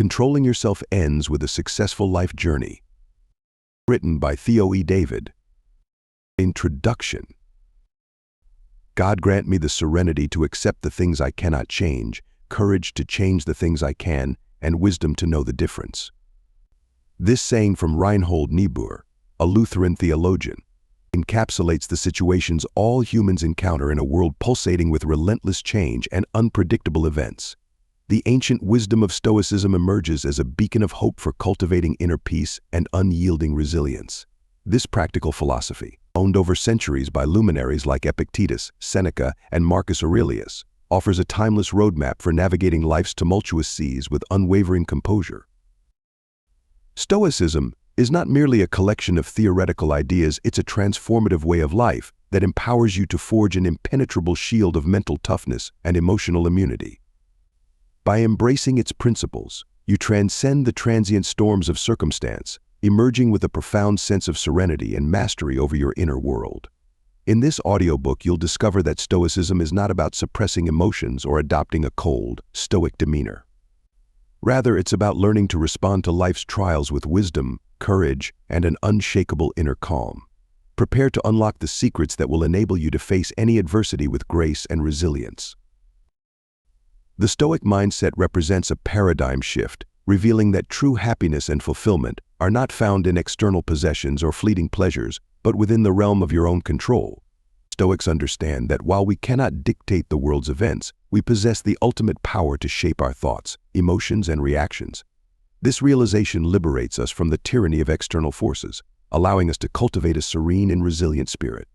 Controlling Yourself Ends with a Successful Life Journey. Written by Theo E. David. Introduction. God grant me the serenity to accept the things I cannot change, courage to change the things I can, and wisdom to know the difference. This saying from Reinhold Niebuhr, a Lutheran theologian, encapsulates the situations all humans encounter in a world pulsating with relentless change and unpredictable events. The ancient wisdom of Stoicism emerges as a beacon of hope for cultivating inner peace and unyielding resilience. This practical philosophy, honed over centuries by luminaries like Epictetus, Seneca, and Marcus Aurelius, offers a timeless roadmap for navigating life's tumultuous seas with unwavering composure. Stoicism is not merely a collection of theoretical ideas, it's a transformative way of life that empowers you to forge an impenetrable shield of mental toughness and emotional immunity. By embracing its principles, you transcend the transient storms of circumstance, emerging with a profound sense of serenity and mastery over your inner world. In this audiobook, you'll discover that Stoicism is not about suppressing emotions or adopting a cold, stoic demeanor. Rather, it's about learning to respond to life's trials with wisdom, courage, and an unshakable inner calm. Prepare to unlock the secrets that will enable you to face any adversity with grace and resilience. The Stoic mindset represents a paradigm shift, revealing that true happiness and fulfillment are not found in external possessions or fleeting pleasures, but within the realm of your own control. Stoics understand that while we cannot dictate the world's events, we possess the ultimate power to shape our thoughts, emotions, and reactions. This realization liberates us from the tyranny of external forces, allowing us to cultivate a serene and resilient spirit.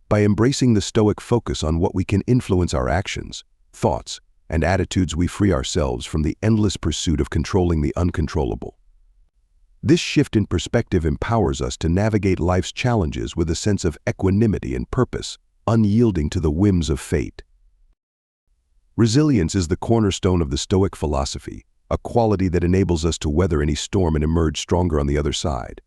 By embracing the Stoic focus on what we can influence our actions, thoughts, and attitudes, we free ourselves from the endless pursuit of controlling the uncontrollable. This shift in perspective empowers us to navigate life's challenges with a sense of equanimity and purpose, unyielding to the whims of fate. Resilience is the cornerstone of the Stoic philosophy, a quality that enables us to weather any storm and emerge stronger on the other side.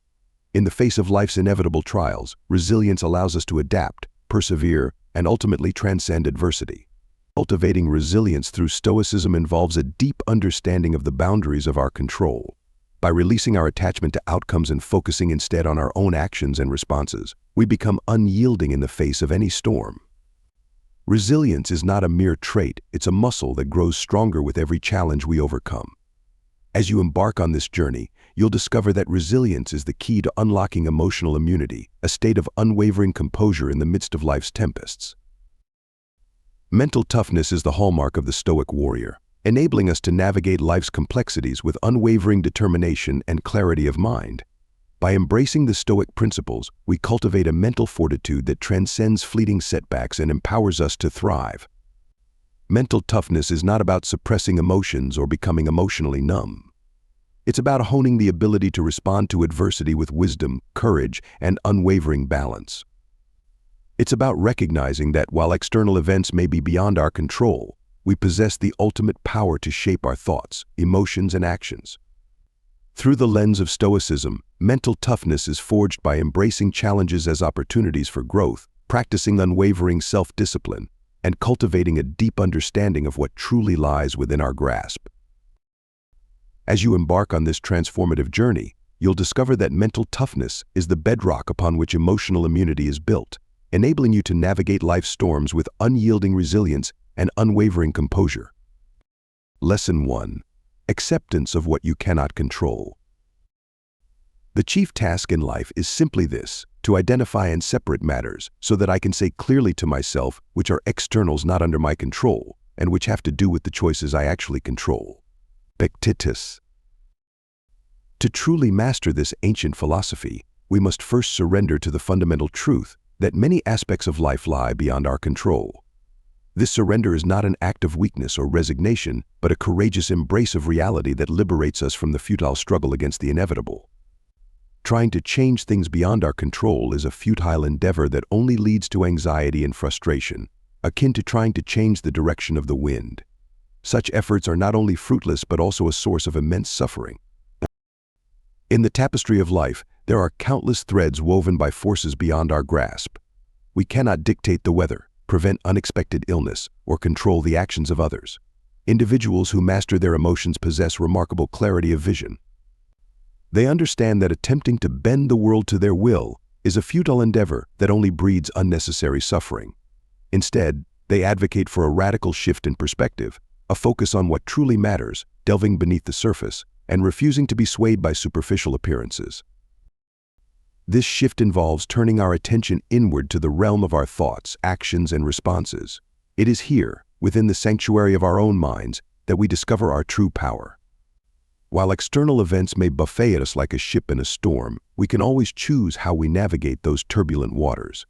In the face of life's inevitable trials, resilience allows us to adapt, persevere, and ultimately transcend adversity. Cultivating resilience through Stoicism involves a deep understanding of the boundaries of our control. By releasing our attachment to outcomes and focusing instead on our own actions and responses, we become unyielding in the face of any storm. Resilience is not a mere trait, it's a muscle that grows stronger with every challenge we overcome. As you embark on this journey, you'll discover that resilience is the key to unlocking emotional immunity, a state of unwavering composure in the midst of life's tempests. Mental toughness is the hallmark of the Stoic warrior, enabling us to navigate life's complexities with unwavering determination and clarity of mind. By embracing the Stoic principles, we cultivate a mental fortitude that transcends fleeting setbacks and empowers us to thrive. Mental toughness is not about suppressing emotions or becoming emotionally numb. It's about honing the ability to respond to adversity with wisdom, courage, and unwavering balance. It's about recognizing that while external events may be beyond our control, we possess the ultimate power to shape our thoughts, emotions, and actions. Through the lens of Stoicism, mental toughness is forged by embracing challenges as opportunities for growth, practicing unwavering self-discipline, and cultivating a deep understanding of what truly lies within our grasp. As you embark on this transformative journey, you'll discover that mental toughness is the bedrock upon which emotional immunity is built, enabling you to navigate life's storms with unyielding resilience and unwavering composure. Lesson 1. Acceptance of what you cannot control. The chief task in life is simply this: to identify and separate matters so that I can say clearly to myself which are externals not under my control and which have to do with the choices I actually control. Epictetus. To truly master this ancient philosophy, we must first surrender to the fundamental truth that many aspects of life lie beyond our control. This surrender is not an act of weakness or resignation, but a courageous embrace of reality that liberates us from the futile struggle against the inevitable. Trying to change things beyond our control is a futile endeavor that only leads to anxiety and frustration, akin to trying to change the direction of the wind. Such efforts are not only fruitless but also a source of immense suffering. In the tapestry of life, there are countless threads woven by forces beyond our grasp. We cannot dictate the weather, prevent unexpected illness, or control the actions of others. Individuals who master their emotions possess remarkable clarity of vision. They understand that attempting to bend the world to their will is a futile endeavor that only breeds unnecessary suffering. Instead, they advocate for a radical shift in perspective, a focus on what truly matters, delving beneath the surface, and refusing to be swayed by superficial appearances. This shift involves turning our attention inward to the realm of our thoughts, actions, and responses. It is here, within the sanctuary of our own minds, that we discover our true power. While external events may buffet at us like a ship in a storm, we can always choose how we navigate those turbulent waters.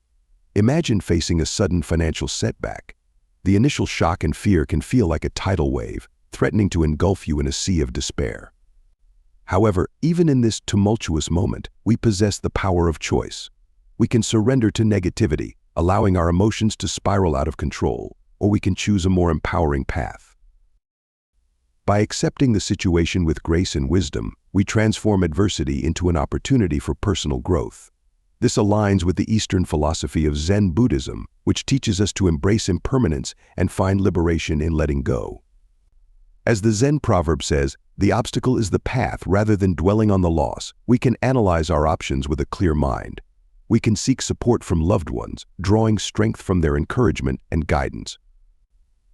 Imagine facing a sudden financial setback. The initial shock and fear can feel like a tidal wave, threatening to engulf you in a sea of despair. However, even in this tumultuous moment, we possess the power of choice. We can surrender to negativity, allowing our emotions to spiral out of control, or we can choose a more empowering path. By accepting the situation with grace and wisdom, we transform adversity into an opportunity for personal growth. This aligns with the Eastern philosophy of Zen Buddhism, which teaches us to embrace impermanence and find liberation in letting go. As the Zen proverb says, the obstacle is the path rather than dwelling on the loss. We can analyze our options with a clear mind. We can seek support from loved ones, drawing strength from their encouragement and guidance.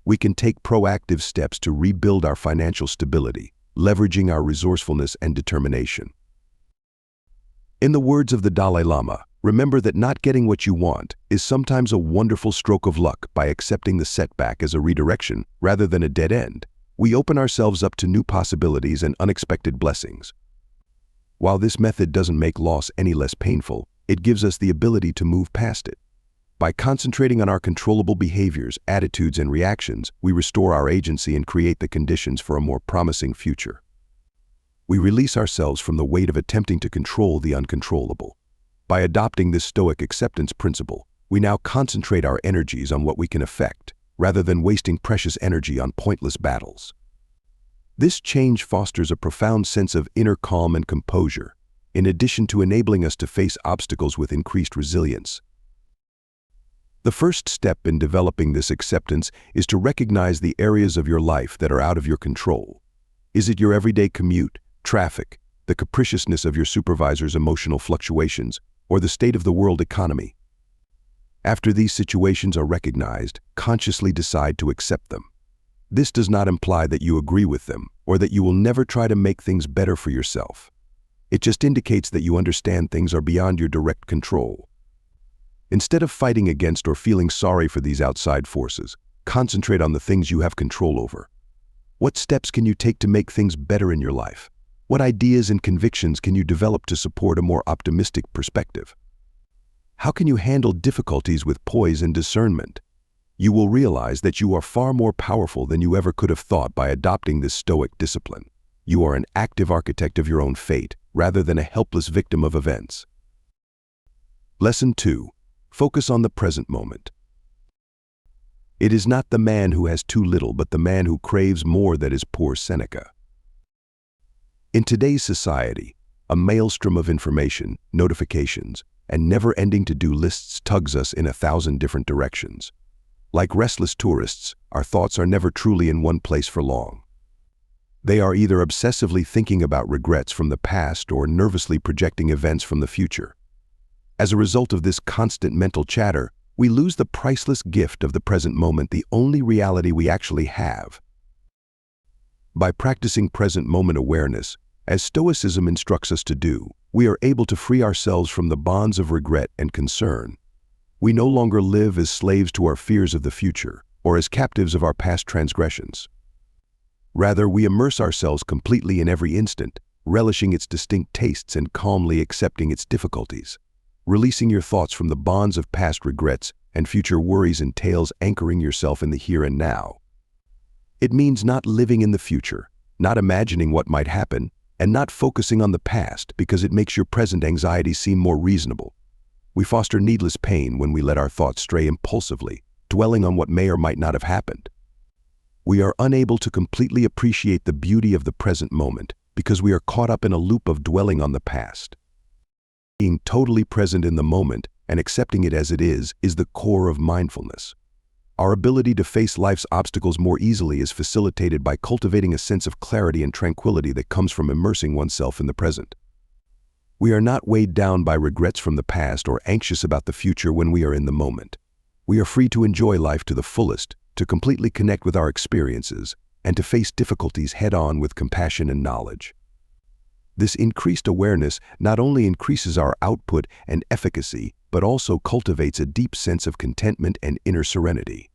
We can take proactive steps to rebuild our financial stability, leveraging our resourcefulness and determination. In the words of the Dalai Lama, remember that not getting what you want is sometimes a wonderful stroke of luck. By accepting the setback as a redirection rather than a dead end, we open ourselves up to new possibilities and unexpected blessings. While this method doesn't make loss any less painful, it gives us the ability to move past it. By concentrating on our controllable behaviors, attitudes, and reactions, we restore our agency and create the conditions for a more promising future. We release ourselves from the weight of attempting to control the uncontrollable. By adopting this Stoic acceptance principle, we now concentrate our energies on what we can affect, rather than wasting precious energy on pointless battles. This change fosters a profound sense of inner calm and composure, in addition to enabling us to face obstacles with increased resilience. The first step in developing this acceptance is to recognize the areas of your life that are out of your control. Is it your everyday commute, traffic, the capriciousness of your supervisor's emotional fluctuations, or the state of the world economy? After these situations are recognized, consciously decide to accept them. This does not imply that you agree with them or that you will never try to make things better for yourself. It just indicates that you understand things are beyond your direct control. Instead of fighting against or feeling sorry for these outside forces, concentrate on the things you have control over. What steps can you take to make things better in your life? What ideas and convictions can you develop to support a more optimistic perspective? How can you handle difficulties with poise and discernment? You will realize that you are far more powerful than you ever could have thought by adopting this Stoic discipline. You are an active architect of your own fate, rather than a helpless victim of events. Lesson 2. Focus on the present moment. It is not the man who has too little, but the man who craves more that is poor Seneca. In today's society, a maelstrom of information, notifications, and never-ending to-do lists tugs us in 1,000 different directions. Like restless tourists, our thoughts are never truly in one place for long. They are either obsessively thinking about regrets from the past or nervously projecting events from the future. As a result of this constant mental chatter, we lose the priceless gift of the present moment, the only reality we actually have. By practicing present moment awareness, as Stoicism instructs us to do, we are able to free ourselves from the bonds of regret and concern. We no longer live as slaves to our fears of the future or as captives of our past transgressions. Rather, we immerse ourselves completely in every instant, relishing its distinct tastes and calmly accepting its difficulties. Releasing your thoughts from the bonds of past regrets and future worries entails anchoring yourself in the here and now. It means not living in the future, not imagining what might happen, and not focusing on the past because it makes your present anxieties seem more reasonable. We foster needless pain when we let our thoughts stray impulsively, dwelling on what may or might not have happened. We are unable to completely appreciate the beauty of the present moment because we are caught up in a loop of dwelling on the past. Being totally present in the moment and accepting it as it is the core of mindfulness. Our ability to face life's obstacles more easily is facilitated by cultivating a sense of clarity and tranquility that comes from immersing oneself in the present. We are not weighed down by regrets from the past or anxious about the future when we are in the moment. We are free to enjoy life to the fullest, to completely connect with our experiences, and to face difficulties head-on with compassion and knowledge. This increased awareness not only increases our output and efficacy, but also cultivates a deep sense of contentment and inner serenity.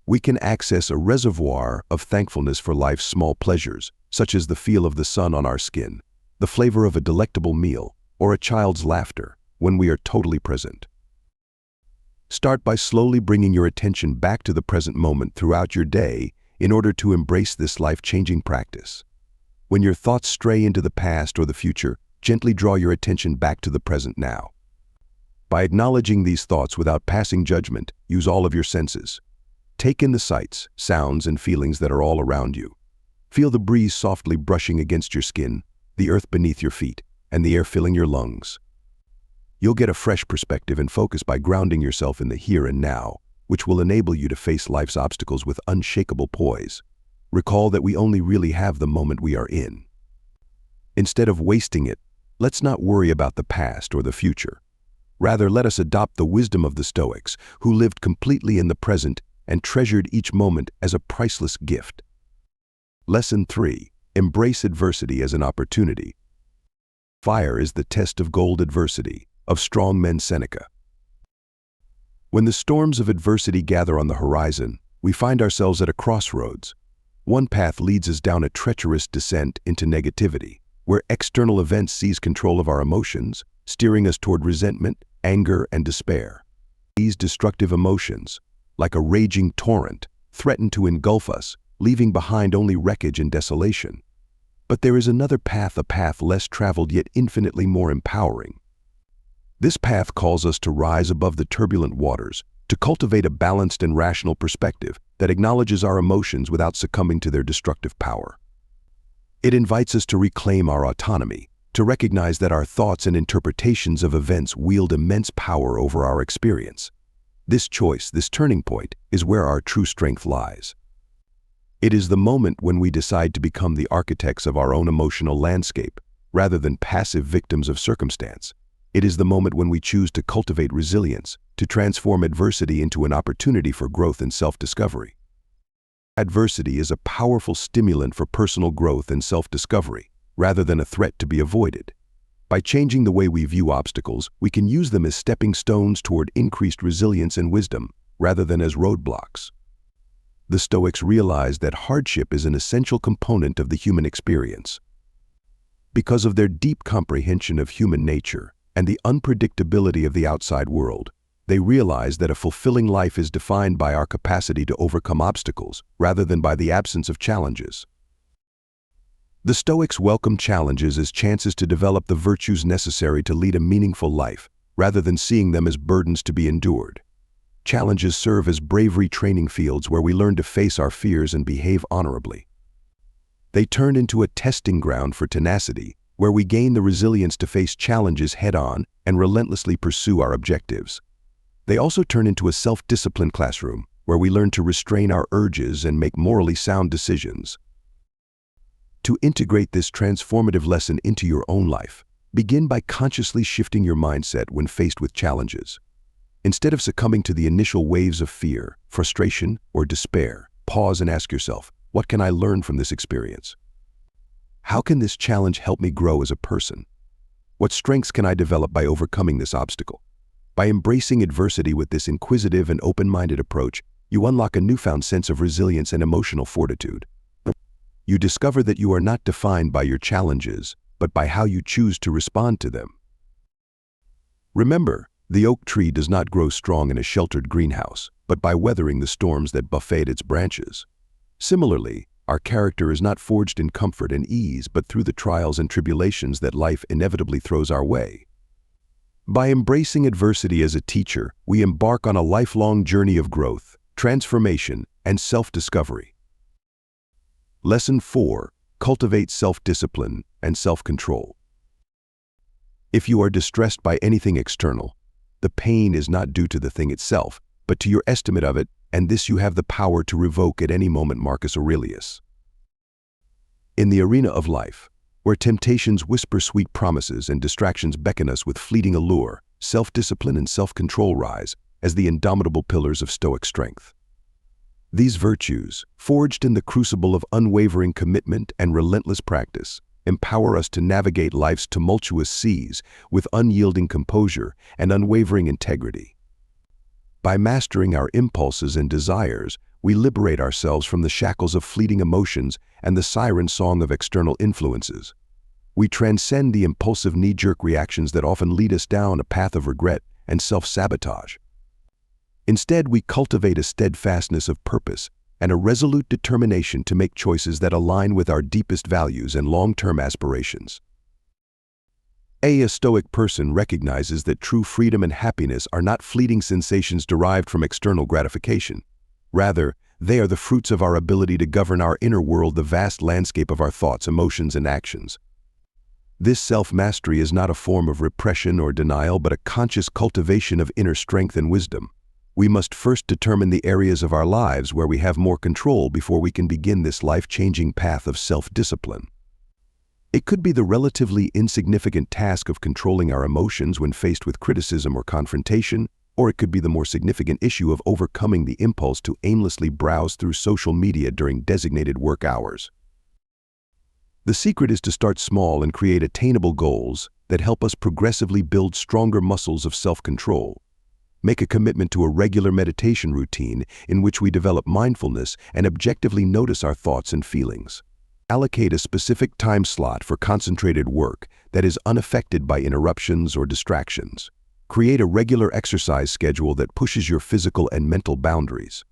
We can access a reservoir of thankfulness for life's small pleasures, such as the feel of the sun on our skin, the flavor of a delectable meal, or a child's laughter, when we are totally present. Start by slowly bringing your attention back to the present moment throughout your day in order to embrace this life-changing practice. When your thoughts stray into the past or the future, gently draw your attention back to the present now. By acknowledging these thoughts without passing judgment, use all of your senses. Take in the sights, sounds, and feelings that are all around you. Feel the breeze softly brushing against your skin, the earth beneath your feet, and the air filling your lungs. You'll get a fresh perspective and focus by grounding yourself in the here and now, which will enable you to face life's obstacles with unshakable poise. Recall that we only really have the moment we are in. Instead of wasting it, let's not worry about the past or the future. Rather, let us adopt the wisdom of the Stoics, who lived completely in the present and treasured each moment as a priceless gift. Lesson 3. Embrace adversity as an opportunity. Fire is the test of gold adversity, of strongman Seneca. When the storms of adversity gather on the horizon, we find ourselves at a crossroads. One path leads us down a treacherous descent into negativity, where external events seize control of our emotions, steering us toward resentment, anger, and despair. These destructive emotions, like a raging torrent, threaten to engulf us, leaving behind only wreckage and desolation. But there is another path, a path less traveled yet infinitely more empowering. This path calls us to rise above the turbulent waters, to cultivate a balanced and rational perspective that acknowledges our emotions without succumbing to their destructive power. It invites us to reclaim our autonomy, to recognize that our thoughts and interpretations of events wield immense power over our experience. This choice, this turning point, is where our true strength lies. It is the moment when we decide to become the architects of our own emotional landscape, rather than passive victims of circumstance. It is the moment when we choose to cultivate resilience, to transform adversity into an opportunity for growth and self-discovery. Adversity is a powerful stimulant for personal growth and self-discovery, rather than a threat to be avoided. By changing the way we view obstacles, we can use them as stepping stones toward increased resilience and wisdom, rather than as roadblocks. The Stoics realized that hardship is an essential component of the human experience. Because of their deep comprehension of human nature and the unpredictability of the outside world, they realized that a fulfilling life is defined by our capacity to overcome obstacles, rather than by the absence of challenges. The Stoics welcomed challenges as chances to develop the virtues necessary to lead a meaningful life, rather than seeing them as burdens to be endured. Challenges serve as bravery training fields where we learn to face our fears and behave honorably. They turn into a testing ground for tenacity, where we gain the resilience to face challenges head-on and relentlessly pursue our objectives. They also turn into a self-discipline classroom, where we learn to restrain our urges and make morally sound decisions. To integrate this transformative lesson into your own life, begin by consciously shifting your mindset when faced with challenges. Instead of succumbing to the initial waves of fear, frustration, or despair, pause and ask yourself, what can I learn from this experience? How can this challenge help me grow as a person? What strengths can I develop by overcoming this obstacle? By embracing adversity with this inquisitive and open-minded approach, you unlock a newfound sense of resilience and emotional fortitude. You discover that you are not defined by your challenges, but by how you choose to respond to them. Remember, the oak tree does not grow strong in a sheltered greenhouse, but by weathering the storms that buffet its branches. Similarly, our character is not forged in comfort and ease, but through the trials and tribulations that life inevitably throws our way. By embracing adversity as a teacher, we embark on a lifelong journey of growth, transformation, and self-discovery. Lesson 4. Cultivate self-discipline and self-control. If you are distressed by anything external, the pain is not due to the thing itself, but to your estimate of it and this you have the power to revoke at any moment. Marcus Aurelius. In the arena of life, where temptations whisper sweet promises and distractions beckon us with fleeting allure, self-discipline and self-control rise as the indomitable pillars of Stoic strength. These virtues, forged in the crucible of unwavering commitment and relentless practice, empower us to navigate life's tumultuous seas with unyielding composure and unwavering integrity. By mastering our impulses and desires, we liberate ourselves from the shackles of fleeting emotions and the siren song of external influences. We transcend the impulsive knee-jerk reactions that often lead us down a path of regret and self-sabotage. Instead, we cultivate a steadfastness of purpose and a resolute determination to make choices that align with our deepest values and long-term aspirations. A Stoic person recognizes that true freedom and happiness are not fleeting sensations derived from external gratification. Rather, they are the fruits of our ability to govern our inner world, the vast landscape of our thoughts, emotions, and actions. This self-mastery is not a form of repression or denial, but a conscious cultivation of inner strength and wisdom. We must first determine the areas of our lives where we have more control before we can begin this life-changing path of self-discipline. It could be the relatively insignificant task of controlling our emotions when faced with criticism or confrontation, or it could be the more significant issue of overcoming the impulse to aimlessly browse through social media during designated work hours. The secret is to start small and create attainable goals that help us progressively build stronger muscles of self-control. Make a commitment to a regular meditation routine in which we develop mindfulness and objectively notice our thoughts and feelings. Allocate a specific time slot for concentrated work that is unaffected by interruptions or distractions. Create a regular exercise schedule that pushes your physical and mental boundaries.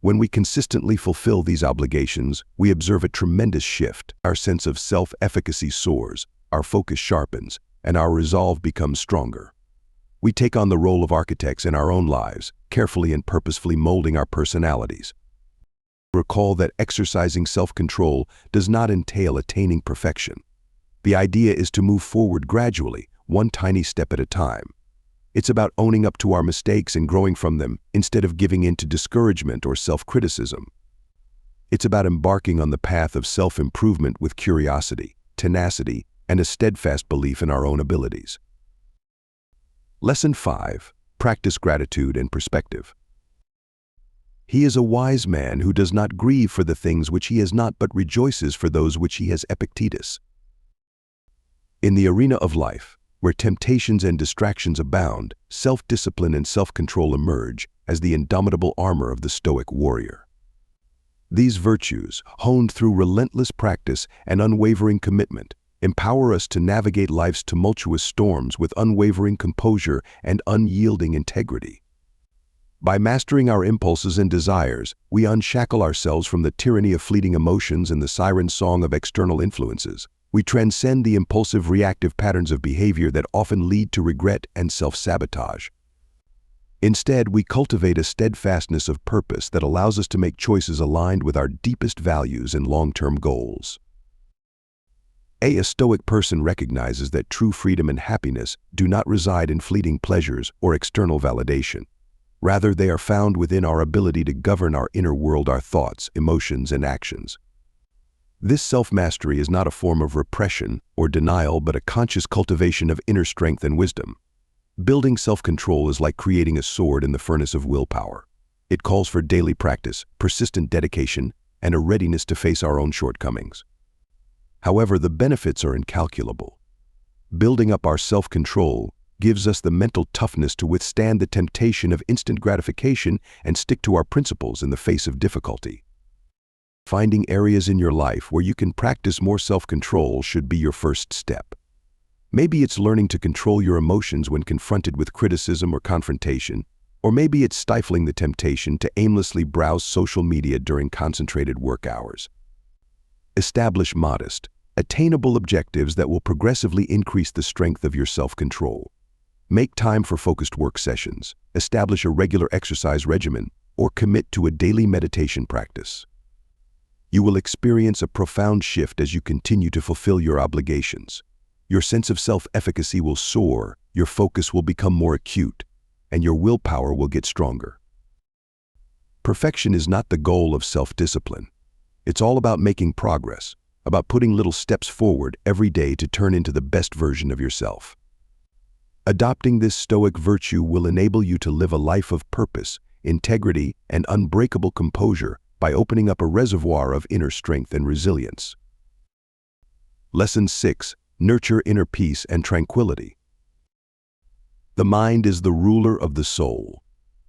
When we consistently fulfill these obligations, we observe a tremendous shift. Our sense of self-efficacy soars, our focus sharpens, and our resolve becomes stronger. We take on the role of architects in our own lives, carefully and purposefully molding our personalities. Recall that exercising self-control does not entail attaining perfection. The idea is to move forward gradually, one tiny step at a time. It's about owning up to our mistakes and growing from them instead of giving in to discouragement or self-criticism. It's about embarking on the path of self-improvement with curiosity, tenacity, and a steadfast belief in our own abilities. Lesson 5. Practice gratitude and perspective. He is a wise man who does not grieve for the things which he has not, but rejoices for those which he has. Epictetus. In the arena of life, where temptations and distractions abound, self-discipline and self-control emerge as the indomitable armor of the Stoic warrior. These virtues, honed through relentless practice and unwavering commitment, empower us to navigate life's tumultuous storms with unwavering composure and unyielding integrity. By mastering our impulses and desires, we unshackle ourselves from the tyranny of fleeting emotions and the siren song of external influences. We transcend the impulsive reactive patterns of behavior that often lead to regret and self-sabotage. Instead, we cultivate a steadfastness of purpose that allows us to make choices aligned with our deepest values and long-term goals. A Stoic person recognizes that true freedom and happiness do not reside in fleeting pleasures or external validation. Rather, they are found within our ability to govern our inner world, our thoughts, emotions, and actions. This self-mastery is not a form of repression or denial, but a conscious cultivation of inner strength and wisdom. Building self-control is like creating a sword in the furnace of willpower. It calls for daily practice, persistent dedication, and a readiness to face our own shortcomings. However, the benefits are incalculable. Building up our self-control gives us the mental toughness to withstand the temptation of instant gratification and stick to our principles in the face of difficulty. Finding areas in your life where you can practice more self-control should be your first step. Maybe it's learning to control your emotions when confronted with criticism or confrontation, or maybe it's stifling the temptation to aimlessly browse social media during concentrated work hours. Establish modest, attainable objectives that will progressively increase the strength of your self-control. Make time for focused work sessions, establish a regular exercise regimen, or commit to a daily meditation practice. You will experience a profound shift as you continue to fulfill your obligations. Your sense of self-efficacy will soar, your focus will become more acute, and your willpower will get stronger. Perfection is not the goal of self-discipline. It's all about making progress, about putting little steps forward every day to turn into the best version of yourself. Adopting this Stoic virtue will enable you to live a life of purpose, integrity, and unbreakable composure by opening up a reservoir of inner strength and resilience. Lesson 6. Nurture inner peace and tranquility. The mind is the ruler of the soul.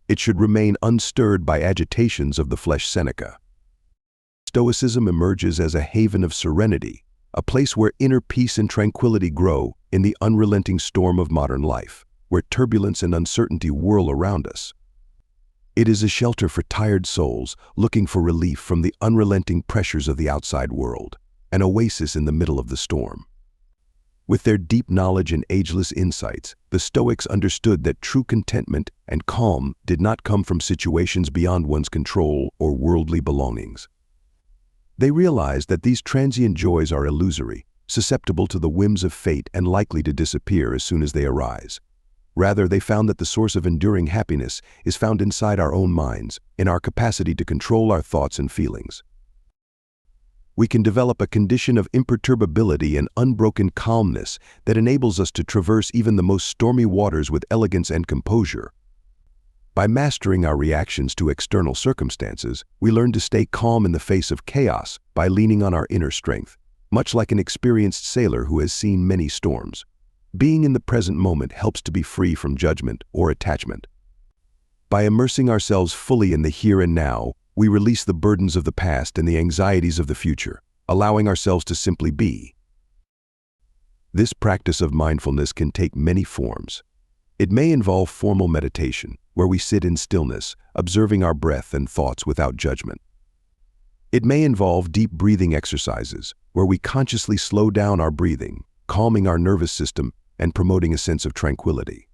It should remain unstirred by agitations of the flesh. Seneca. Stoicism emerges as a haven of serenity, a place where inner peace and tranquility grow in the unrelenting storm of modern life, where turbulence and uncertainty whirl around us. It is a shelter for tired souls looking for relief from the unrelenting pressures of the outside world, an oasis in the middle of the storm. With their deep knowledge and ageless insights, the Stoics understood that true contentment and calm did not come from situations beyond one's control or worldly belongings. They realized that these transient joys are illusory, susceptible to the whims of fate and likely to disappear as soon as they arise. Rather, they found that the source of enduring happiness is found inside our own minds, in our capacity to control our thoughts and feelings. We can develop a condition of imperturbability and unbroken calmness that enables us to traverse even the most stormy waters with elegance and composure. By mastering our reactions to external circumstances, we learn to stay calm in the face of chaos by leaning on our inner strength, much like an experienced sailor who has seen many storms. Being in the present moment helps to be free from judgment or attachment. By immersing ourselves fully in the here and now, we release the burdens of the past and the anxieties of the future, allowing ourselves to simply be. This practice of mindfulness can take many forms. It may involve formal meditation, where we sit in stillness, observing our breath and thoughts without judgment. It may involve deep breathing exercises, where we consciously slow down our breathing, calming our nervous system and promoting a sense of tranquility.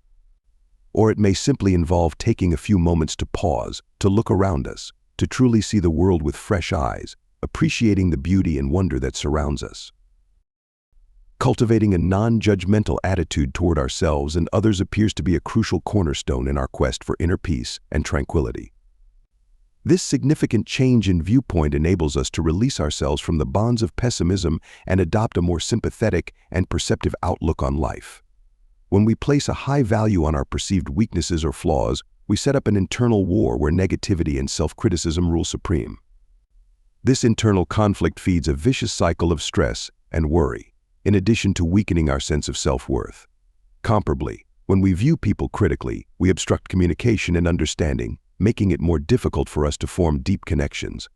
Or it may simply involve taking a few moments to pause, to look around us, to truly see the world with fresh eyes, appreciating the beauty and wonder that surrounds us. Cultivating a non-judgmental attitude toward ourselves and others appears to be a crucial cornerstone in our quest for inner peace and tranquility. This significant change in viewpoint enables us to release ourselves from the bonds of pessimism and adopt a more sympathetic and perceptive outlook on life. When we place a high value on our perceived weaknesses or flaws, we set up an internal war where negativity and self-criticism rule supreme. This internal conflict feeds a vicious cycle of stress and worry, in addition to weakening our sense of self-worth. Comparably, when we view people critically, we obstruct communication and understanding, making it more difficult for us to form deep connections.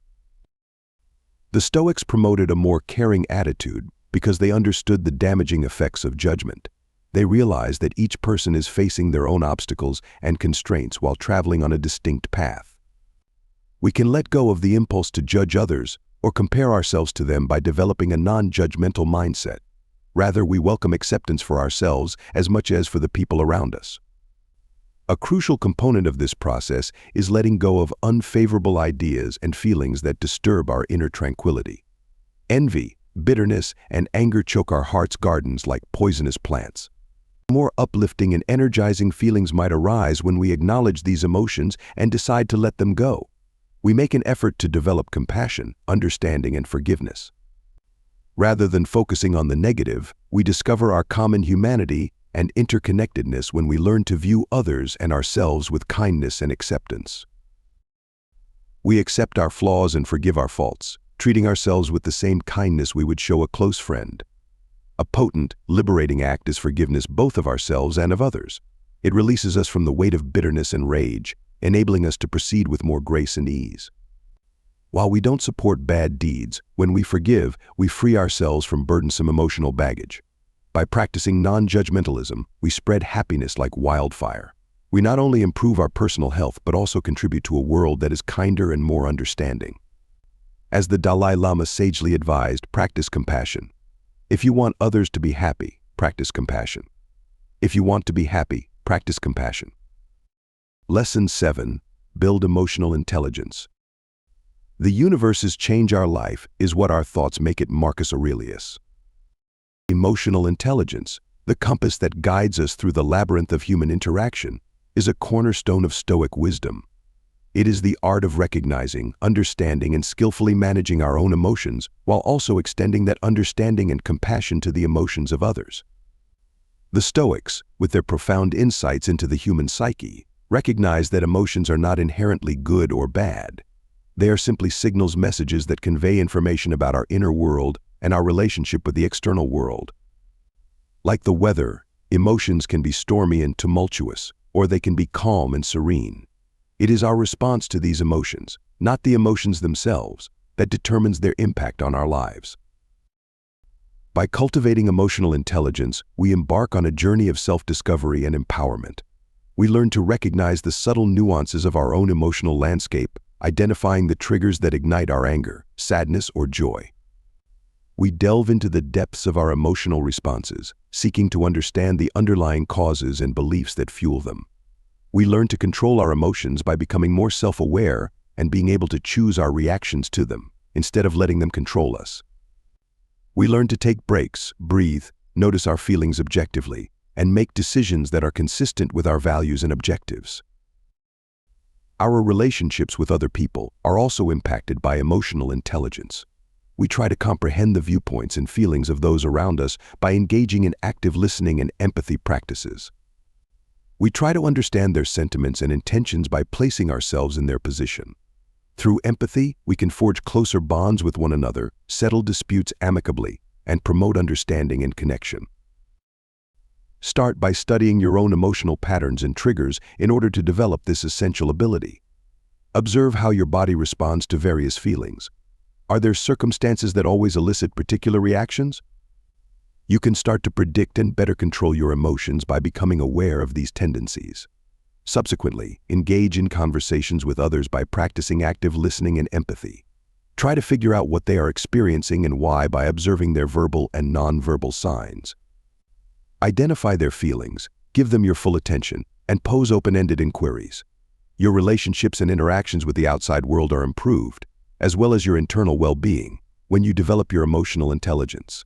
The Stoics promoted a more caring attitude because they understood the damaging effects of judgment. They realized that each person is facing their own obstacles and constraints while traveling on a distinct path. We can let go of the impulse to judge others or compare ourselves to them by developing a non-judgmental mindset. Rather, we welcome acceptance for ourselves as much as for the people around us. A crucial component of this process is letting go of unfavorable ideas and feelings that disturb our inner tranquility. Envy, bitterness, and anger choke our heart's gardens like poisonous plants. More uplifting and energizing feelings might arise when we acknowledge these emotions and decide to let them go. We make an effort to develop compassion, understanding, and forgiveness. Rather than focusing on the negative, we discover our common humanity and interconnectedness when we learn to view others and ourselves with kindness and acceptance. We accept our flaws and forgive our faults, treating ourselves with the same kindness we would show a close friend. A potent, liberating act is forgiveness both of ourselves and of others. It releases us from the weight of bitterness and rage, enabling us to proceed with more grace and ease. While we don't support bad deeds, when we forgive, we free ourselves from burdensome emotional baggage. By practicing non-judgmentalism, we spread happiness like wildfire. We not only improve our personal health but also contribute to a world that is kinder and more understanding. As the Dalai Lama sagely advised, practice compassion. If you want others to be happy, practice compassion. If you want to be happy, practice compassion. Lesson 7. Build emotional intelligence. The universe's change our life is what our thoughts make it. Marcus Aurelius. Emotional intelligence, the compass that guides us through the labyrinth of human interaction, is a cornerstone of Stoic wisdom. It is the art of recognizing, understanding, and skillfully managing our own emotions while also extending that understanding and compassion to the emotions of others. The Stoics, with their profound insights into the human psyche, recognize that emotions are not inherently good or bad. They are simply signals, messages that convey information about our inner world and our relationship with the external world. Like the weather, emotions can be stormy and tumultuous, or they can be calm and serene. It is our response to these emotions, not the emotions themselves, that determines their impact on our lives. By cultivating emotional intelligence, we embark on a journey of self-discovery and empowerment. We learn to recognize the subtle nuances of our own emotional landscape, identifying the triggers that ignite our anger, sadness, or joy. We delve into the depths of our emotional responses, seeking to understand the underlying causes and beliefs that fuel them. We learn to control our emotions by becoming more self-aware and being able to choose our reactions to them, instead of letting them control us. We learn to take breaks, breathe, notice our feelings objectively, and make decisions that are consistent with our values and objectives. Our relationships with other people are also impacted by emotional intelligence. We try to comprehend the viewpoints and feelings of those around us by engaging in active listening and empathy practices. We try to understand their sentiments and intentions by placing ourselves in their position. Through empathy, we can forge closer bonds with one another, settle disputes amicably, and promote understanding and connection. Start by studying your own emotional patterns and triggers in order to develop this essential ability. Observe how your body responds to various feelings. Are there circumstances that always elicit particular reactions? You can start to predict and better control your emotions by becoming aware of these tendencies. Subsequently, engage in conversations with others by practicing active listening and empathy. Try to figure out what they are experiencing and why by observing their verbal and nonverbal signs. Identify their feelings, give them your full attention, and pose open-ended inquiries. Your relationships and interactions with the outside world are improved, as well as your internal well-being, when you develop your emotional intelligence.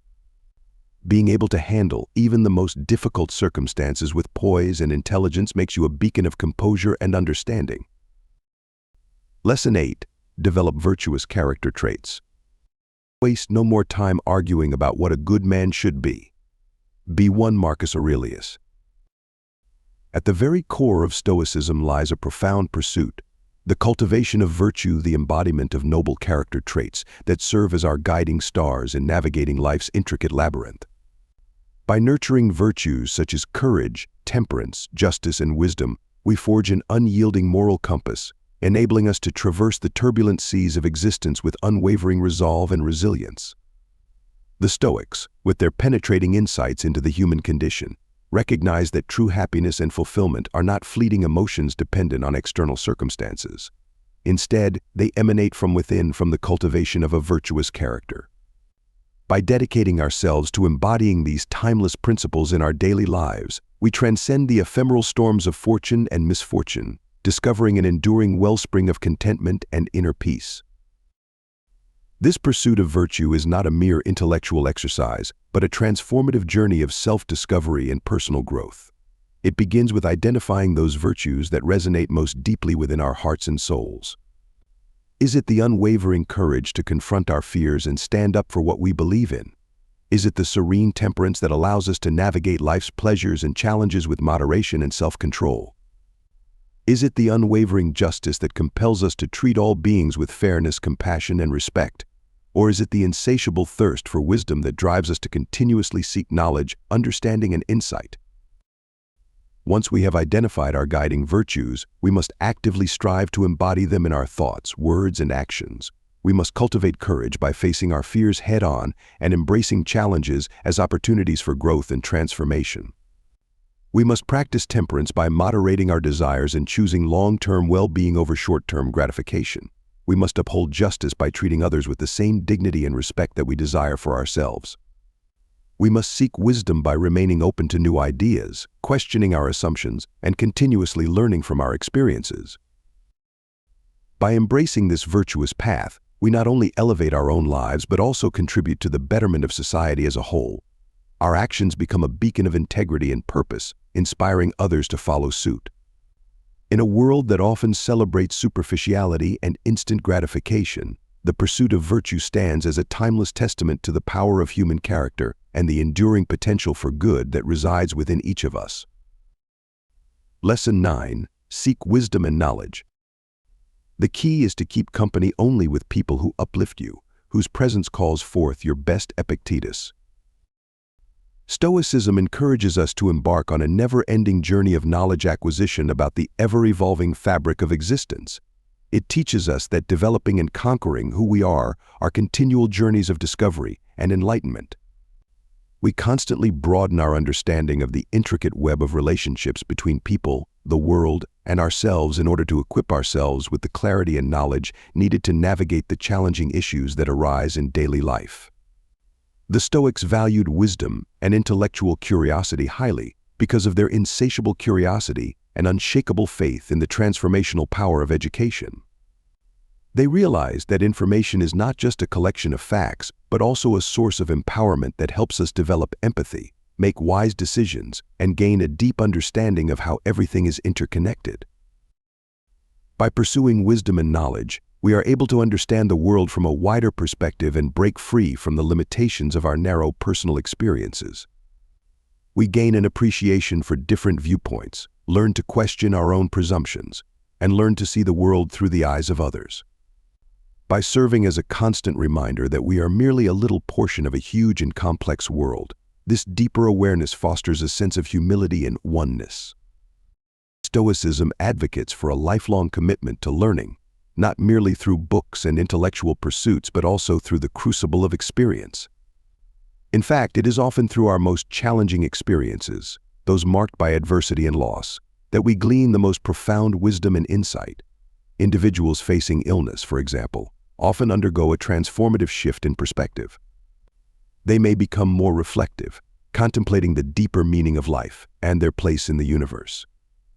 Being able to handle even the most difficult circumstances with poise and intelligence makes you a beacon of composure and understanding. Lesson 8. Develop virtuous character traits. Waste no more time arguing about what a good man should be. Be one Marcus Aurelius. At the very core of Stoicism lies a profound pursuit, the cultivation of virtue, the embodiment of noble character traits that serve as our guiding stars in navigating life's intricate labyrinth. By nurturing virtues such as courage, temperance, justice, and wisdom, we forge an unyielding moral compass, enabling us to traverse the turbulent seas of existence with unwavering resolve and resilience. The Stoics, with their penetrating insights into the human condition, recognize that true happiness and fulfillment are not fleeting emotions dependent on external circumstances. Instead, they emanate from within, from the cultivation of a virtuous character. By dedicating ourselves to embodying these timeless principles in our daily lives, we transcend the ephemeral storms of fortune and misfortune, discovering an enduring wellspring of contentment and inner peace. This pursuit of virtue is not a mere intellectual exercise, but a transformative journey of self-discovery and personal growth. It begins with identifying those virtues that resonate most deeply within our hearts and souls. Is it the unwavering courage to confront our fears and stand up for what we believe in? Is it the serene temperance that allows us to navigate life's pleasures and challenges with moderation and self-control? Is it the unwavering justice that compels us to treat all beings with fairness, compassion, and respect? Or is it the insatiable thirst for wisdom that drives us to continuously seek knowledge, understanding, and insight? Once we have identified our guiding virtues, we must actively strive to embody them in our thoughts, words, and actions. We must cultivate courage by facing our fears head-on and embracing challenges as opportunities for growth and transformation. We must practice temperance by moderating our desires and choosing long-term well-being over short-term gratification. We must uphold justice by treating others with the same dignity and respect that we desire for ourselves. We must seek wisdom by remaining open to new ideas, questioning our assumptions, and continuously learning from our experiences. By embracing this virtuous path, we not only elevate our own lives but also contribute to the betterment of society as a whole. Our actions become a beacon of integrity and purpose, inspiring others to follow suit. In a world that often celebrates superficiality and instant gratification, the pursuit of virtue stands as a timeless testament to the power of human character and the enduring potential for good that resides within each of us. Lesson 9. Seek wisdom and knowledge. The key is to keep company only with people who uplift you, whose presence calls forth your best Epictetus. Stoicism encourages us to embark on a never-ending journey of knowledge acquisition about the ever-evolving fabric of existence. It teaches us that developing and conquering who we are continual journeys of discovery and enlightenment. We constantly broaden our understanding of the intricate web of relationships between people, the world, and ourselves in order to equip ourselves with the clarity and knowledge needed to navigate the challenging issues that arise in daily life. The Stoics valued wisdom and intellectual curiosity highly because of their insatiable curiosity and unshakable faith in the transformational power of education. They realized that information is not just a collection of facts, but also a source of empowerment that helps us develop empathy, make wise decisions, and gain a deep understanding of how everything is interconnected. By pursuing wisdom and knowledge, we are able to understand the world from a wider perspective and break free from the limitations of our narrow personal experiences. We gain an appreciation for different viewpoints, learn to question our own presumptions, and learn to see the world through the eyes of others. By serving as a constant reminder that we are merely a little portion of a huge and complex world, this deeper awareness fosters a sense of humility and oneness. Stoicism advocates for a lifelong commitment to learning, not merely through books and intellectual pursuits, but also through the crucible of experience. In fact, it is often through our most challenging experiences, those marked by adversity and loss, that we glean the most profound wisdom and insight. Individuals facing illness, for example, often undergo a transformative shift in perspective. They may become more reflective, contemplating the deeper meaning of life and their place in the universe.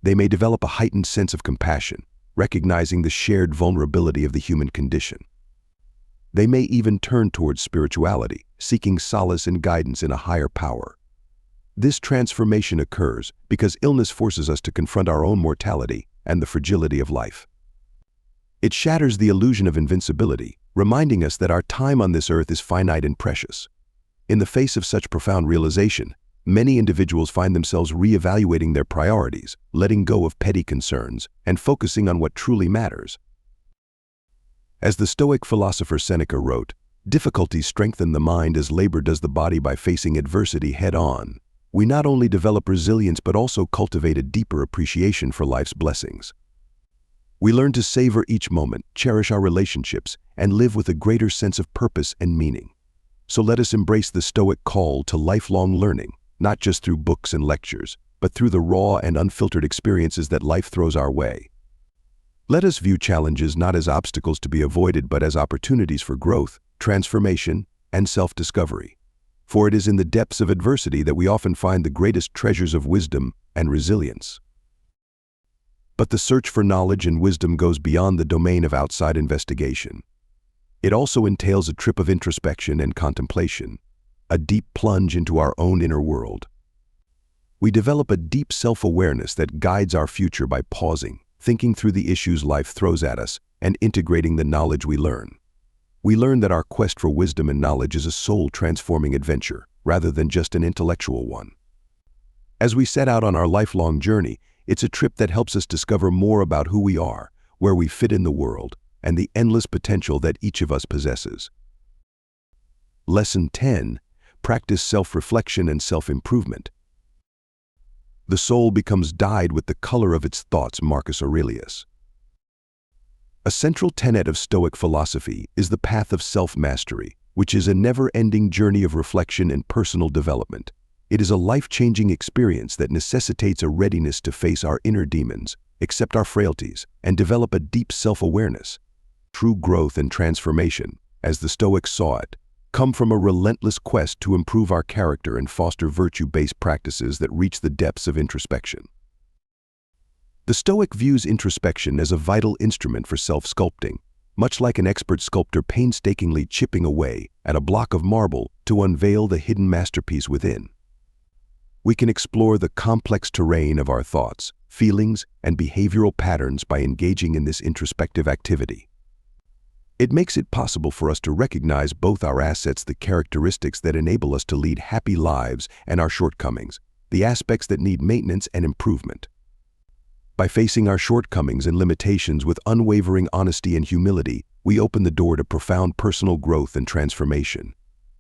They may develop a heightened sense of compassion, recognizing the shared vulnerability of the human condition. They may even turn towards spirituality, seeking solace and guidance in a higher power. This transformation occurs because illness forces us to confront our own mortality and the fragility of life. It shatters the illusion of invincibility, reminding us that our time on this earth is finite and precious. In the face of such profound realization, many individuals find themselves reevaluating their priorities, letting go of petty concerns, and focusing on what truly matters. As the Stoic philosopher Seneca wrote, "Difficulties strengthen the mind as labor does the body by facing adversity head-on." We not only develop resilience but also cultivate a deeper appreciation for life's blessings. We learn to savor each moment, cherish our relationships, and live with a greater sense of purpose and meaning. So let us embrace the Stoic call to lifelong learning, not just through books and lectures, but through the raw and unfiltered experiences that life throws our way. Let us view challenges not as obstacles to be avoided, but as opportunities for growth, transformation, and self-discovery. For it is in the depths of adversity that we often find the greatest treasures of wisdom and resilience. But the search for knowledge and wisdom goes beyond the domain of outside investigation. It also entails a trip of introspection and contemplation, a deep plunge into our own inner world. We develop a deep self-awareness that guides our future by pausing, thinking through the issues life throws at us, and integrating the knowledge we learn. We learn that our quest for wisdom and knowledge is a soul-transforming adventure, rather than just an intellectual one. As we set out on our lifelong journey, it's a trip that helps us discover more about who we are, where we fit in the world, and the endless potential that each of us possesses. Lesson 10. Practice self-reflection and self-improvement. The soul becomes dyed with the color of its thoughts, Marcus Aurelius. A central tenet of Stoic philosophy is the path of self-mastery, which is a never-ending journey of reflection and personal development. It is a life-changing experience that necessitates a readiness to face our inner demons, accept our frailties, and develop a deep self-awareness. True growth and transformation, as the Stoics saw it, come from a relentless quest to improve our character and foster virtue-based practices that reach the depths of introspection. The Stoic views introspection as a vital instrument for self-sculpting, much like an expert sculptor painstakingly chipping away at a block of marble to unveil the hidden masterpiece within. We can explore the complex terrain of our thoughts, feelings, and behavioral patterns by engaging in this introspective activity. It makes it possible for us to recognize both our assets, the characteristics that enable us to lead happy lives, and our shortcomings, the aspects that need maintenance and improvement. By facing our shortcomings and limitations with unwavering honesty and humility, we open the door to profound personal growth and transformation.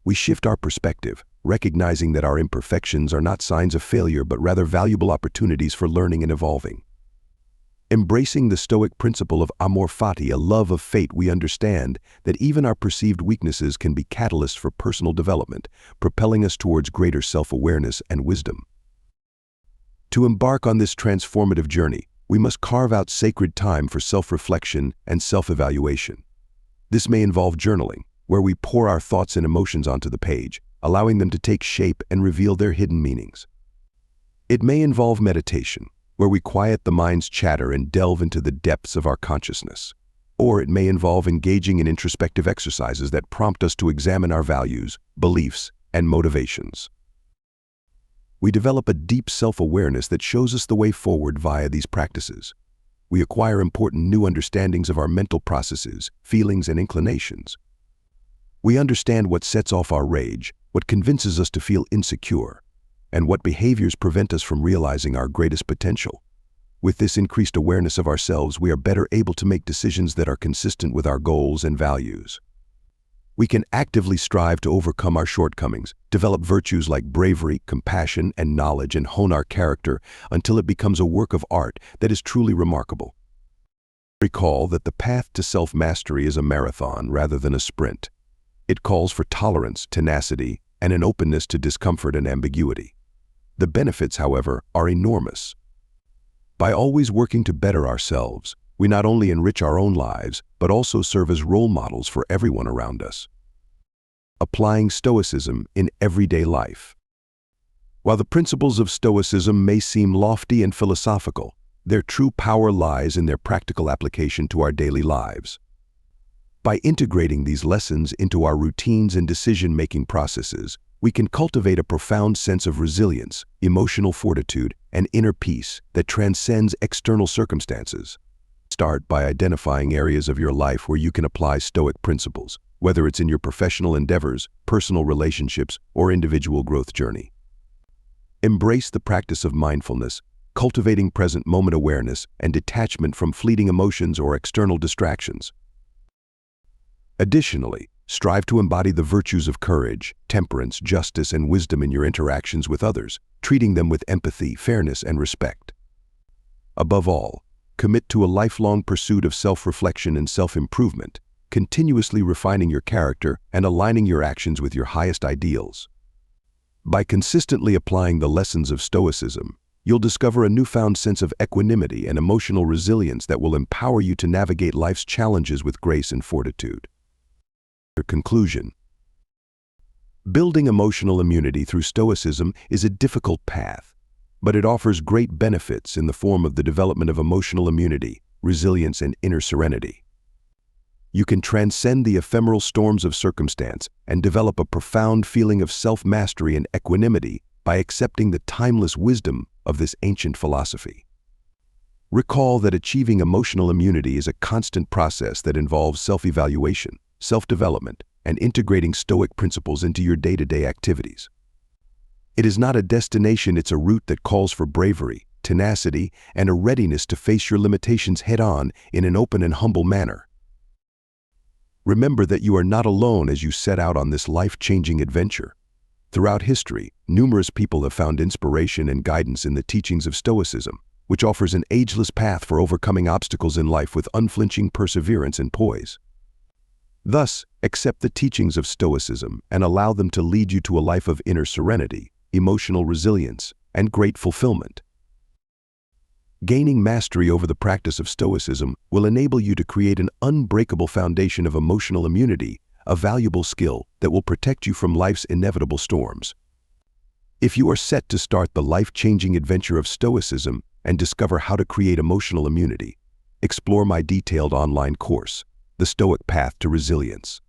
We shift our perspective, recognizing that our imperfections are not signs of failure but rather valuable opportunities for learning and evolving. Embracing the Stoic principle of amor fati, a love of fate, we understand that even our perceived weaknesses can be catalysts for personal development, propelling us towards greater self-awareness and wisdom. To embark on this transformative journey, we must carve out sacred time for self-reflection and self-evaluation. This may involve journaling, where we pour our thoughts and emotions onto the page, allowing them to take shape and reveal their hidden meanings. It may involve meditation, where we quiet the mind's chatter and delve into the depths of our consciousness. Or it may involve engaging in introspective exercises that prompt us to examine our values, beliefs, and motivations. We develop a deep self-awareness that shows us the way forward via these practices. We acquire important new understandings of our mental processes, feelings, and inclinations. We understand what sets off our rage, what convinces us to feel insecure, and what behaviors prevent us from realizing our greatest potential. With this increased awareness of ourselves, we are better able to make decisions that are consistent with our goals and values. We can actively strive to overcome our shortcomings, develop virtues like bravery, compassion, and knowledge, and hone our character until it becomes a work of art that is truly remarkable. Recall that the path to self-mastery is a marathon rather than a sprint. It calls for tolerance, tenacity, and an openness to discomfort and ambiguity. The benefits, however, are enormous. By always working to better ourselves, we not only enrich our own lives, but also serve as role models for everyone around us. Applying Stoicism in everyday life. While the principles of Stoicism may seem lofty and philosophical, their true power lies in their practical application to our daily lives. By integrating these lessons into our routines and decision-making processes, we can cultivate a profound sense of resilience, emotional fortitude, and inner peace that transcends external circumstances. Start by identifying areas of your life where you can apply Stoic principles, whether it's in your professional endeavors, personal relationships, or individual growth journey. Embrace the practice of mindfulness, cultivating present moment awareness and detachment from fleeting emotions or external distractions. Additionally, strive to embody the virtues of courage, temperance, justice, and wisdom in your interactions with others, treating them with empathy, fairness, and respect. Above all, commit to a lifelong pursuit of self-reflection and self-improvement, continuously refining your character and aligning your actions with your highest ideals. By consistently applying the lessons of Stoicism, you'll discover a newfound sense of equanimity and emotional resilience that will empower you to navigate life's challenges with grace and fortitude. Conclusion. Building emotional immunity through Stoicism is a difficult path, but it offers great benefits in the form of the development of emotional immunity, resilience, and inner serenity. You can transcend the ephemeral storms of circumstance and develop a profound feeling of self-mastery and equanimity by accepting the timeless wisdom of this ancient philosophy. Recall that achieving emotional immunity is a constant process that involves self-evaluation, self-development, and integrating Stoic principles into your day-to-day activities. It is not a destination, it's a route that calls for bravery, tenacity, and a readiness to face your limitations head-on in an open and humble manner. Remember that you are not alone as you set out on this life-changing adventure. Throughout history, numerous people have found inspiration and guidance in the teachings of Stoicism, which offers an ageless path for overcoming obstacles in life with unflinching perseverance and poise. Thus, accept the teachings of Stoicism and allow them to lead you to a life of inner serenity, emotional resilience, and great fulfillment. Gaining mastery over the practice of Stoicism will enable you to create an unbreakable foundation of emotional immunity, a valuable skill that will protect you from life's inevitable storms. If you are set to start the life-changing adventure of Stoicism and discover how to create emotional immunity, explore my detailed online course, The Stoic Path to Resilience.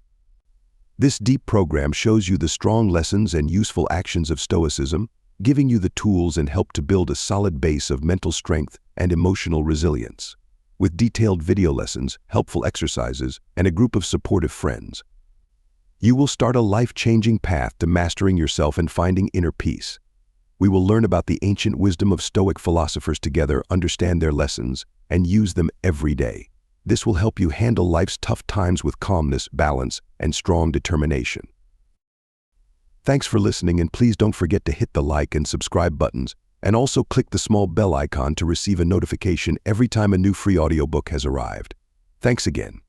This deep program shows you the strong lessons and useful actions of Stoicism, giving you the tools and help to build a solid base of mental strength and emotional resilience. With detailed video lessons, helpful exercises, and a group of supportive friends, you will start a life-changing path to mastering yourself and finding inner peace. We will learn about the ancient wisdom of Stoic philosophers together, understand their lessons, and use them every day. This will help you handle life's tough times with calmness, balance, and strong determination. Thanks for listening, and please don't forget to hit the like and subscribe buttons, and also click the small bell icon to receive a notification every time a new free audiobook has arrived. Thanks again.